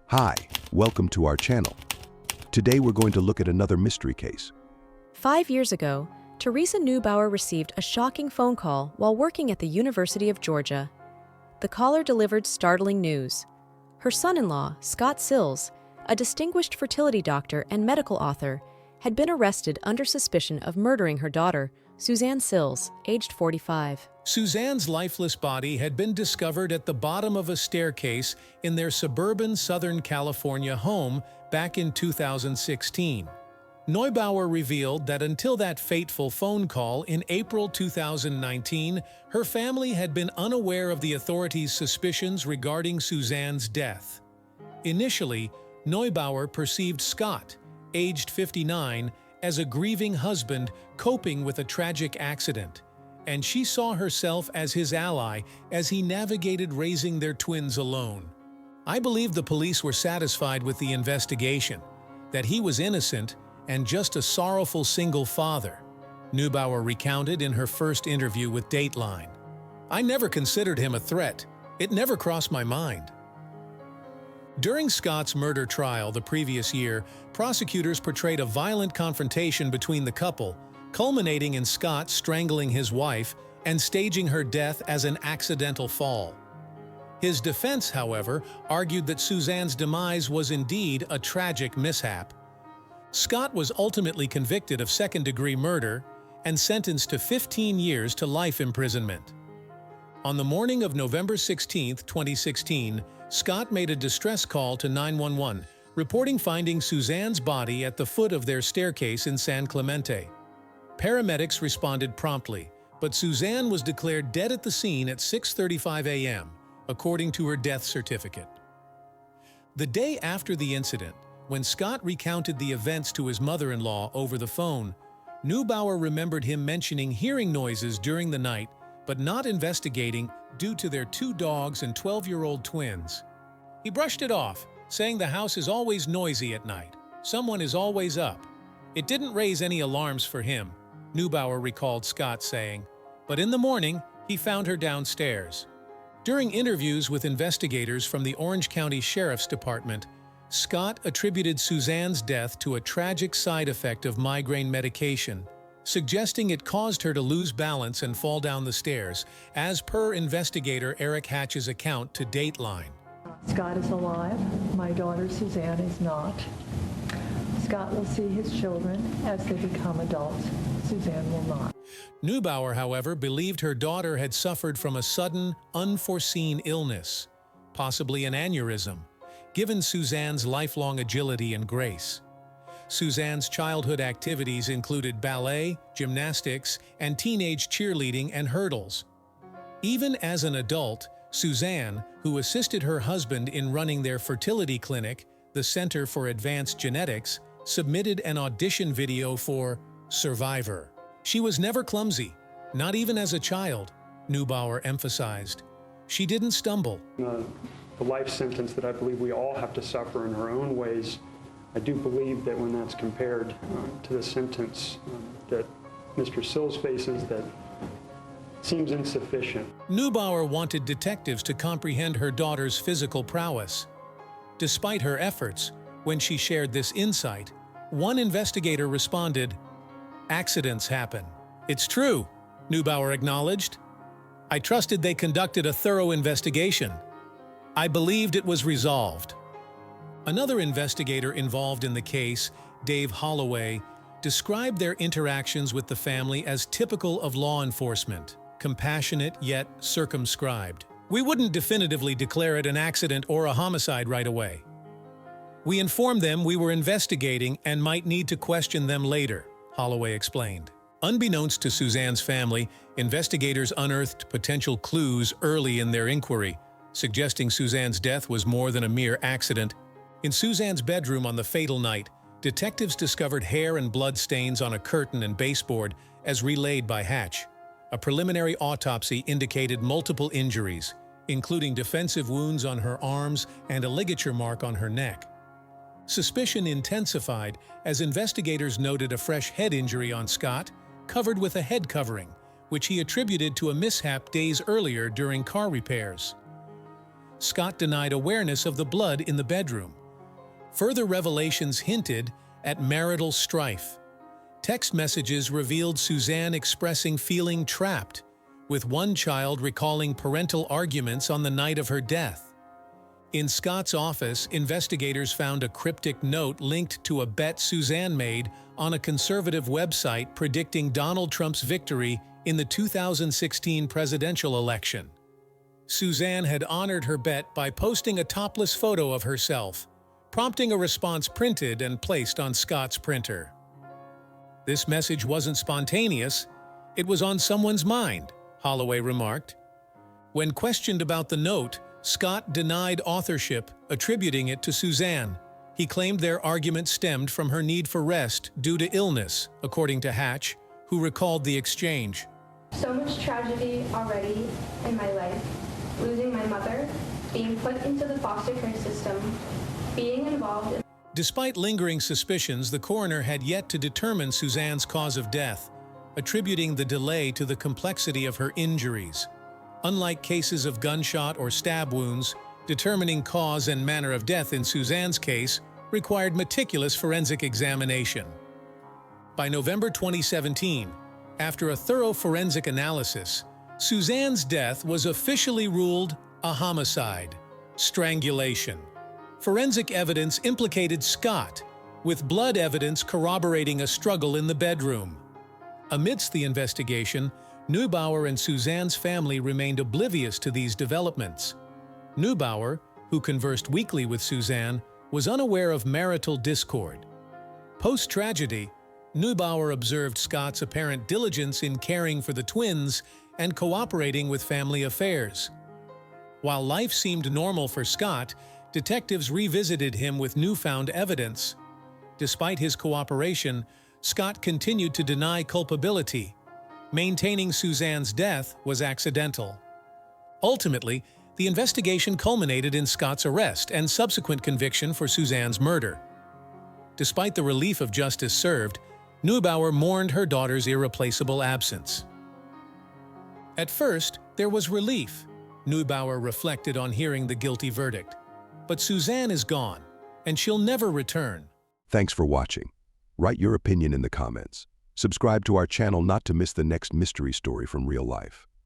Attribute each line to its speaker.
Speaker 1: Hi, welcome to our channel. Today we're going to look at another mystery case.
Speaker 2: 5 years ago, Theresa Neubauer received a shocking phone call while working at the University of Georgia. The caller delivered startling news. Her son-in-law, Scott Sills, a distinguished fertility doctor and medical author, had been arrested under suspicion of murdering her daughter, Susanne Sills, aged 45.
Speaker 3: Suzanne's lifeless body had been discovered at the bottom of a staircase in their suburban Southern California home back in 2016. Neubauer revealed that until that fateful phone call in April 2019, her family had been unaware of the authorities' suspicions regarding Suzanne's death. Initially, Neubauer perceived Scott, aged 59, as a grieving husband coping with a tragic accident, and she saw herself as his ally as he navigated raising their twins alone. "I believe the police were satisfied with the investigation, that he was innocent and just a sorrowful single father," Neubauer recounted in her first interview with Dateline. "I never considered him a threat. It never crossed my mind." During Scott's murder trial the previous year, prosecutors portrayed a violent confrontation between the couple, culminating in Scott strangling his wife and staging her death as an accidental fall. His defense, however, argued that Suzanne's demise was indeed a tragic mishap. Scott was ultimately convicted of second-degree murder and sentenced to 15 years to life imprisonment. On the morning of November 16, 2016, Scott made a distress call to 911, reporting finding Suzanne's body at the foot of their staircase in San Clemente. Paramedics responded promptly, but Suzanne was declared dead at the scene at 6:35 a.m., according to her death certificate. The day after the incident, when Scott recounted the events to his mother-in-law over the phone, Neubauer remembered him mentioning hearing noises during the night, but not investigating due to their 2 dogs and 12-year-old twins. He brushed it off, saying the house is always noisy at night. Someone is always up. It didn't raise any alarms for him, Neubauer recalled Scott saying, but in the morning, he found her downstairs. During interviews with investigators from the Orange County Sheriff's Department, Scott attributed Suzanne's death to a tragic side effect of migraine medication, suggesting it caused her to lose balance and fall down the stairs, as per investigator Eric Hatch's account to Dateline.
Speaker 4: Scott is alive. My daughter Suzanne is not. Scott will see his children as they become adults. Suzanne will not.
Speaker 3: Neubauer, however, believed her daughter had suffered from a sudden, unforeseen illness, possibly an aneurysm, given Suzanne's lifelong agility and grace. Suzanne's childhood activities included ballet, gymnastics, and teenage cheerleading and hurdles. Even as an adult, Suzanne, who assisted her husband in running their fertility clinic, the Center for Advanced Genetics, submitted an audition video for Survivor. She was never clumsy, not even as a child, Neubauer emphasized. She didn't stumble.
Speaker 5: The life sentence that I believe we all have to suffer in our own ways, I do believe that when that's compared to the sentence that Mr. Sills faces, that seems insufficient.
Speaker 3: Neubauer wanted detectives to comprehend her daughter's physical prowess. Despite her efforts, when she shared this insight, one investigator responded, "Accidents happen." "It's true," Neubauer acknowledged. "I trusted they conducted a thorough investigation. I believed it was resolved." Another investigator involved in the case, Dave Holloway, described their interactions with the family as typical of law enforcement, compassionate yet circumscribed. "We wouldn't definitively declare it an accident or a homicide right away. We informed them we were investigating and might need to question them later," Holloway explained. Unbeknownst to Suzanne's family, investigators unearthed potential clues early in their inquiry, suggesting Suzanne's death was more than a mere accident. In Suzanne's bedroom on the fatal night, detectives discovered hair and blood stains on a curtain and baseboard, as relayed by Hatch. A preliminary autopsy indicated multiple injuries, including defensive wounds on her arms and a ligature mark on her neck. Suspicion intensified as investigators noted a fresh head injury on Scott, covered with a head covering, which he attributed to a mishap days earlier during car repairs. Scott denied awareness of the blood in the bedroom. Further revelations hinted at marital strife. Text messages revealed Suzanne expressing feeling trapped, with one child recalling parental arguments on the night of her death. In Scott's office, investigators found a cryptic note linked to a bet Suzanne made on a conservative website predicting Donald Trump's victory in the 2016 presidential election. Suzanne had honored her bet by posting a topless photo of herself, prompting a response printed and placed on Scott's printer. This message wasn't spontaneous, it was on someone's mind, Holloway remarked. When questioned about the note, Scott denied authorship, attributing it to Suzanne. He claimed their argument stemmed from her need for rest due to illness, according to Hatch, who recalled the exchange.
Speaker 6: So much tragedy already in my life. Losing my mother, being put into the foster care system, being involved in...
Speaker 3: Despite lingering suspicions, the coroner had yet to determine Suzanne's cause of death, attributing the delay to the complexity of her injuries. Unlike cases of gunshot or stab wounds, determining cause and manner of death in Suzanne's case required meticulous forensic examination. By November 2017, after a thorough forensic analysis, Suzanne's death was officially ruled a homicide, strangulation. Forensic evidence implicated Scott, with blood evidence corroborating a struggle in the bedroom. Amidst the investigation, Neubauer and Suzanne's family remained oblivious to these developments. Neubauer, who conversed weekly with Suzanne, was unaware of marital discord. Post-tragedy, Neubauer observed Scott's apparent diligence in caring for the twins and cooperating with family affairs. While life seemed normal for Scott, detectives revisited him with newfound evidence. Despite his cooperation, Scott continued to deny culpability. Maintaining Suzanne's death was accidental. Ultimately, the investigation culminated in Scott's arrest and subsequent conviction for Suzanne's murder. Despite the relief of justice served, Neubauer mourned her daughter's irreplaceable absence. At first, there was relief. Neubauer reflected on hearing the guilty verdict. But Suzanne is gone, and she'll never return.
Speaker 1: Thanks for watching. Write your opinion in the comments. Subscribe to our channel not to miss the next mystery story from real life.